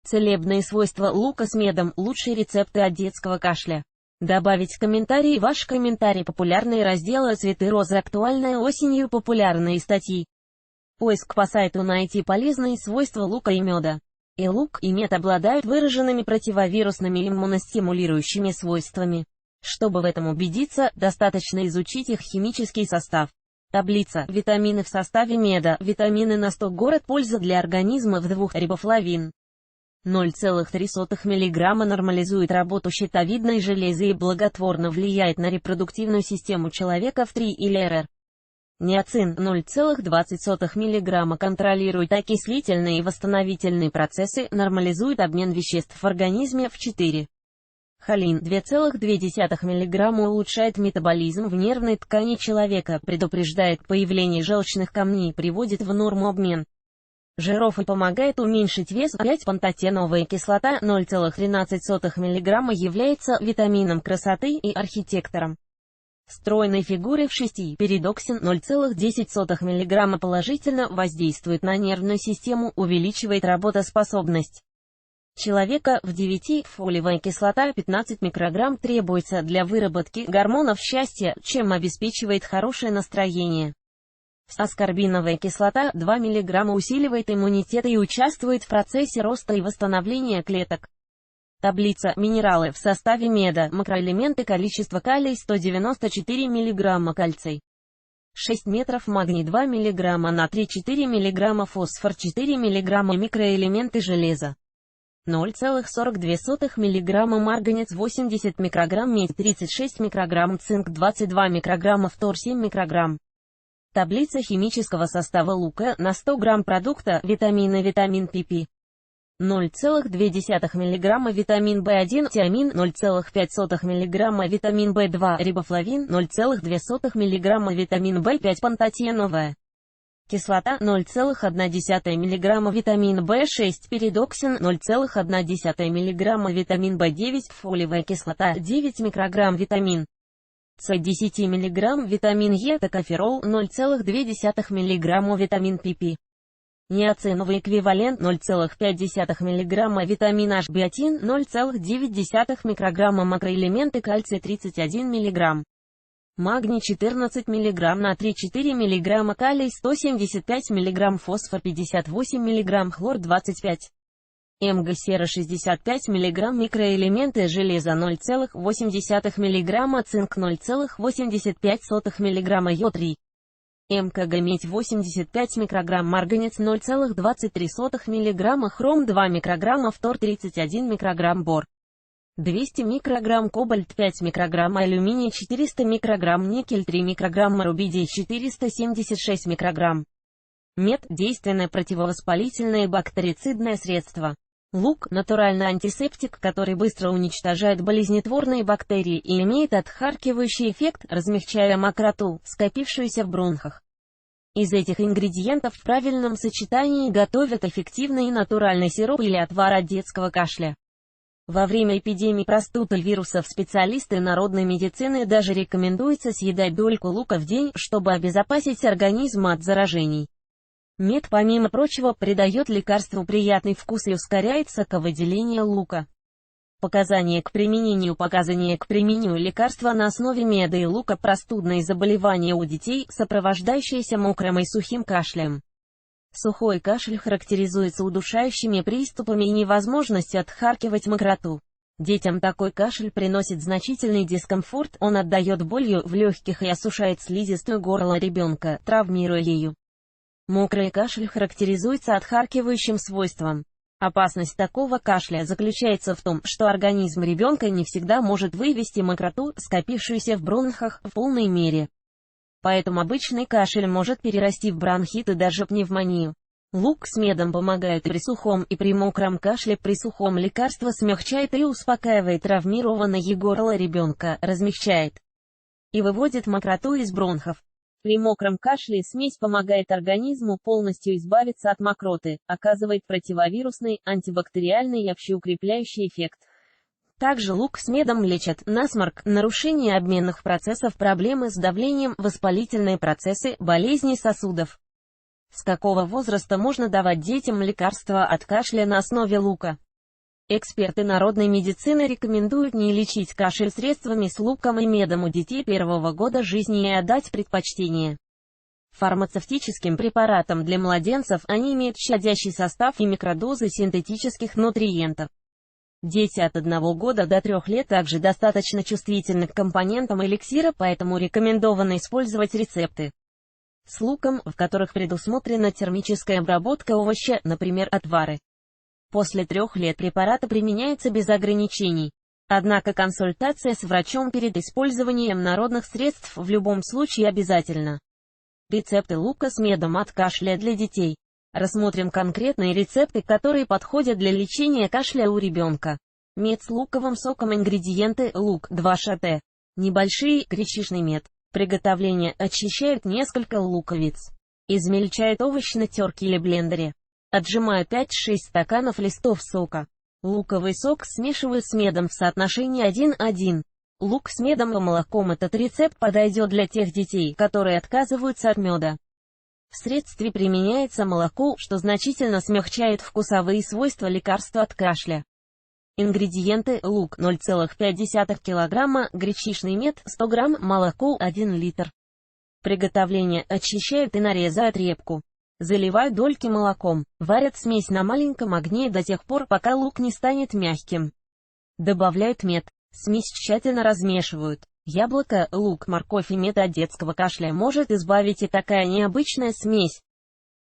Целебные свойства лука с медом. Лучшие рецепты от детского кашля. Добавить комментарий. Ваш комментарий. Популярные разделы «Цветы розы». Актуальная осенью. Популярные статьи. Поиск по сайту. Найти полезные свойства лука и меда. И лук, и мед обладают выраженными противовирусными и иммуностимулирующими свойствами. Чтобы в этом убедиться, достаточно изучить их химический состав. Таблица. Витамины в составе меда. Витамины на 100 город. Польза для организма в 2. Рибофлавин 0,3 мг нормализует работу щитовидной железы и благотворно влияет на репродуктивную систему человека в 3. РР. Ниацин 0,20 мг контролирует окислительные и восстановительные процессы, нормализует обмен веществ в организме в 4. Холин 2,2 мг улучшает метаболизм в нервной ткани человека, предупреждает появление желчных камней, приводит в норму обмен жиров и помогает уменьшить вес. 5. Пантотеновая кислота 0,13 мг является витамином красоты и архитектором стройной фигуры в 6. Перидоксин 0,10 мг положительно воздействует на нервную систему, увеличивает работоспособность человека. В 9. Фолиевая кислота 15 микрограмм требуется для выработки гормонов счастья, чем обеспечивает хорошее настроение. Аскорбиновая кислота 2 мг усиливает иммунитет и участвует в процессе роста и восстановления клеток. Таблица. Минералы в составе меда. Макроэлементы. Количество калий 194 мг, кальций 6 метров, магний 2 мг, натрий 4 мг, фосфор 4 мг, микроэлементы железа 0,42 мг, марганец 80 микрограмм, медь 36 микрограмм, цинк 22 микрограмма, фтор 7 микрограмм. Таблица химического состава лука. На 100 грамм продукта. Витамины. Витамин pp 0,2 мг, витамин В1, тиамин 0,5 мг, витамин В2, рибофлавин 0,2 мг, витамин В5, пантотеновая кислота 0,1 мг, витамин В6, перидоксин 0,1 мг, витамин В9, фолиевая кислота 9 микрограмм, витамин С 10 мг, витамин Е, токоферол 0,2 мг, витамин pp. Ниациновый эквивалент 0,5 мг, витамин H, биотин 0,9 микрограмма, макроэлементы кальций 31 мг, магний 14 мг, натрий 4 мг, калий 175 мг, фосфор 58 мг, хлор 25 мг, сера 65 мг, микроэлементы железа 0,8 мг, цинк 0,85 мг, йод 3 мкг, медь 85 микрограмм, марганец 0,23 мг, хром 2 микрограмма, фтор 31 микрограмм, бор 200 микрограмм, кобальт 5 микрограмм, алюминий 400 микрограмм, никель 3 микрограмма, рубидий 476 микрограмм. Мед – действенное противовоспалительное и бактерицидное средство. Лук – натуральный антисептик, который быстро уничтожает болезнетворные бактерии и имеет отхаркивающий эффект, размягчая мокроту, скопившуюся в бронхах. Из этих ингредиентов в правильном сочетании готовят эффективный и натуральный сироп или отвар от детского кашля. Во время эпидемии простуд и вирусов специалисты народной медицины даже рекомендуется съедать дольку лука в день, чтобы обезопасить организм от заражений. Мед, помимо прочего, придает лекарству приятный вкус и ускоряет соковыделение лука. Показания к применению лекарства на основе меда и лука. Простудные заболевания у детей, сопровождающиеся мокрым и сухим кашлем. Сухой кашель характеризуется удушающими приступами и невозможностью отхаркивать мокроту. Детям такой кашель приносит значительный дискомфорт, он отдает болью в легких и осушает слизистую горло ребенка, травмируя ею. Мокрый кашель характеризуется отхаркивающим свойством. Опасность такого кашля заключается в том, что организм ребенка не всегда может вывести мокроту, скопившуюся в бронхах, в полной мере. Поэтому обычный кашель может перерасти в бронхит и даже пневмонию. Лук с медом помогает при сухом и при мокром кашле. При сухом лекарство смягчает и успокаивает травмированное горло ребенка, размягчает и выводит мокроту из бронхов. При мокром кашле смесь помогает организму полностью избавиться от мокроты, оказывает противовирусный, антибактериальный и общеукрепляющий эффект. Также лук с медом лечат насморк, нарушение обменных процессов, проблемы с давлением, воспалительные процессы, болезни сосудов. С какого возраста можно давать детям лекарства от кашля на основе лука? Эксперты народной медицины рекомендуют не лечить кашель средствами с луком и медом у детей первого года жизни и отдать предпочтение фармацевтическим препаратам для младенцев. Они имеют щадящий состав и микродозы синтетических нутриентов. Дети от 1 года до 3 лет также достаточно чувствительны к компонентам эликсира, поэтому рекомендовано использовать рецепты с луком, в которых предусмотрена термическая обработка овоща, например, отвары. После 3 лет препараты применяются без ограничений. Однако консультация с врачом перед использованием народных средств в любом случае обязательна. Рецепты лука с медом от кашля для детей. Рассмотрим конкретные рецепты, которые подходят для лечения кашля у ребенка. Мед с луковым соком. Ингредиенты: лук 2 шт, небольшие, гречишный мед. Приготовление: очищают несколько луковиц, измельчают овощи на терке или блендере. Отжимаю 5-6 стаканов листов сока. Луковый сок смешиваю с медом в соотношении 1:1. Лук с медом и молоком. Этот рецепт подойдет для тех детей, которые отказываются от меда. В средстве применяется молоко, что значительно смягчает вкусовые свойства лекарства от кашля. Ингредиенты: лук 0,5 кг, гречишный мед 100 г, молоко 1 литр. Приготовление: очищают и нарезают репку. Заливают дольки молоком, варят смесь на маленьком огне до тех пор, пока лук не станет мягким. Добавляют мед, смесь тщательно размешивают. Яблоко, лук, морковь и мед от детского кашля может избавить и такая необычная смесь.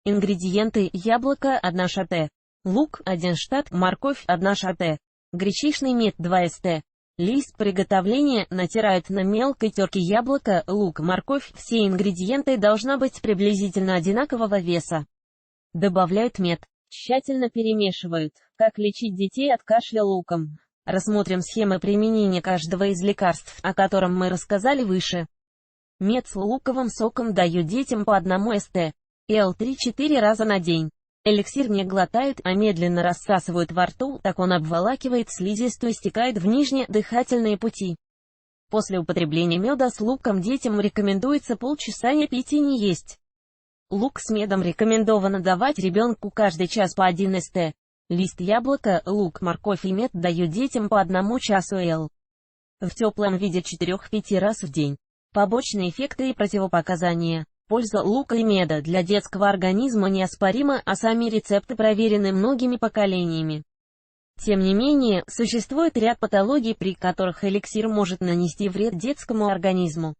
Ингредиенты: яблоко 1 шт, лук 1 шт, морковь 1 шт, гречишный мед 2 ст. Лист. Приготовления: натирают на мелкой терке яблоко, лук, морковь, все ингредиенты должна быть приблизительно одинакового веса. Добавляют мед, тщательно перемешивают. Как лечить детей от кашля луком? Рассмотрим схемы применения каждого из лекарств, о котором мы рассказали выше. Мед с луковым соком дают детям по 1 ст. Л 3-4 раза на день. Эликсир не глотают, а медленно рассасывают во рту, так он обволакивает слизистую и стекает в нижние дыхательные пути. После употребления меда с луком детям рекомендуется полчаса не пить и не есть. Лук с медом рекомендовано давать ребенку каждый час по 1 ст. Лист яблока, лук, морковь и мед дают детям по 1 часу Л. В теплом виде 4-5 раз в день. Побочные эффекты и противопоказания. Польза лука и меда для детского организма неоспорима, а сами рецепты проверены многими поколениями. Тем не менее, существует ряд патологий, при которых эликсир может нанести вред детскому организму.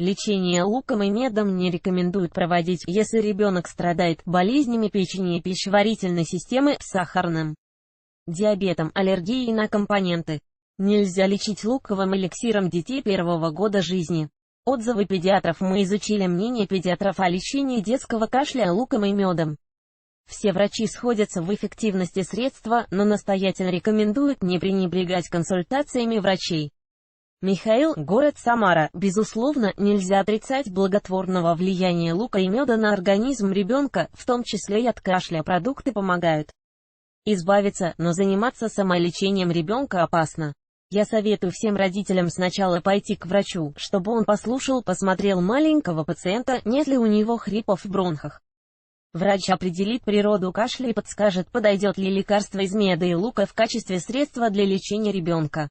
Лечение луком и медом не рекомендуют проводить, если ребенок страдает болезнями печени и пищеварительной системы, сахарным диабетом, аллергией на компоненты. Нельзя лечить луковым эликсиром детей первого года жизни. Отзывы педиатров. Мы изучили мнение педиатров о лечении детского кашля луком и медом. Все врачи сходятся в эффективности средства, но настоятельно рекомендуют не пренебрегать консультациями врачей. Михаил, город Самара. Безусловно, нельзя отрицать благотворного влияния лука и меда на организм ребенка, в том числе и от кашля. Продукты помогают избавиться, но заниматься самолечением ребенка опасно. Я советую всем родителям сначала пойти к врачу, чтобы он послушал, посмотрел маленького пациента, нет ли у него хрипов в бронхах. Врач определит природу кашля и подскажет, подойдет ли лекарство из меда и лука в качестве средства для лечения ребенка.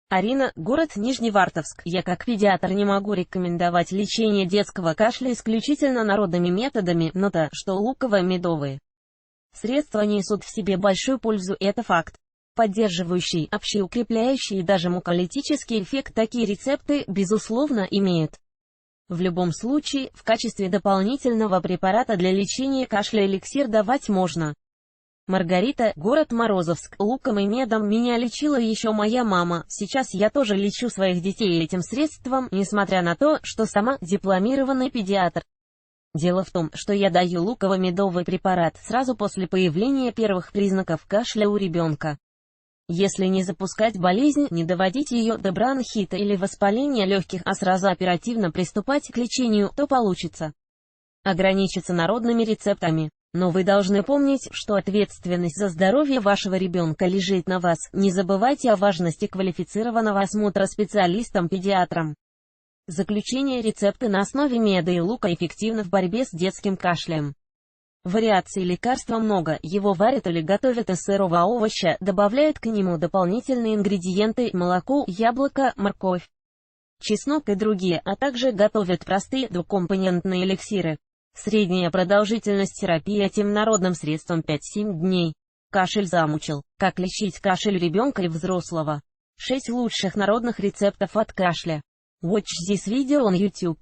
Арина, город Нижневартовск. Я как педиатр не могу рекомендовать лечение детского кашля исключительно народными методами, но то, что луково-медовые средства несут в себе большую пользу, это факт. Поддерживающий, общеукрепляющий и даже муколитический эффект такие рецепты, безусловно, имеют. В любом случае, в качестве дополнительного препарата для лечения кашля эликсир давать можно. Маргарита, город Морозовск. Луком и медом меня лечила еще моя мама. Сейчас я тоже лечу своих детей этим средством, несмотря на то, что сама дипломированный педиатр. Дело в том, что я даю луково-медовый препарат сразу после появления первых признаков кашля у ребенка. Если не запускать болезнь, не доводить ее до бронхита или воспаления легких, а сразу оперативно приступать к лечению, то получится ограничиться народными рецептами. Но вы должны помнить, что ответственность за здоровье вашего ребенка лежит на вас. Не забывайте о важности квалифицированного осмотра специалистом-педиатром. Заключение: рецепты на основе меда и лука эффективны в борьбе с детским кашлем. Вариаций лекарства много, его варят или готовят из сырого овоща, добавляют к нему дополнительные ингредиенты, молоко, яблоко, морковь, чеснок и другие, а также готовят простые двухкомпонентные эликсиры. Средняя продолжительность терапии этим народным средством 5-7 дней. Кашель замучил. Как лечить кашель ребенка и взрослого? 6 лучших народных рецептов от кашля. Watch this video on YouTube.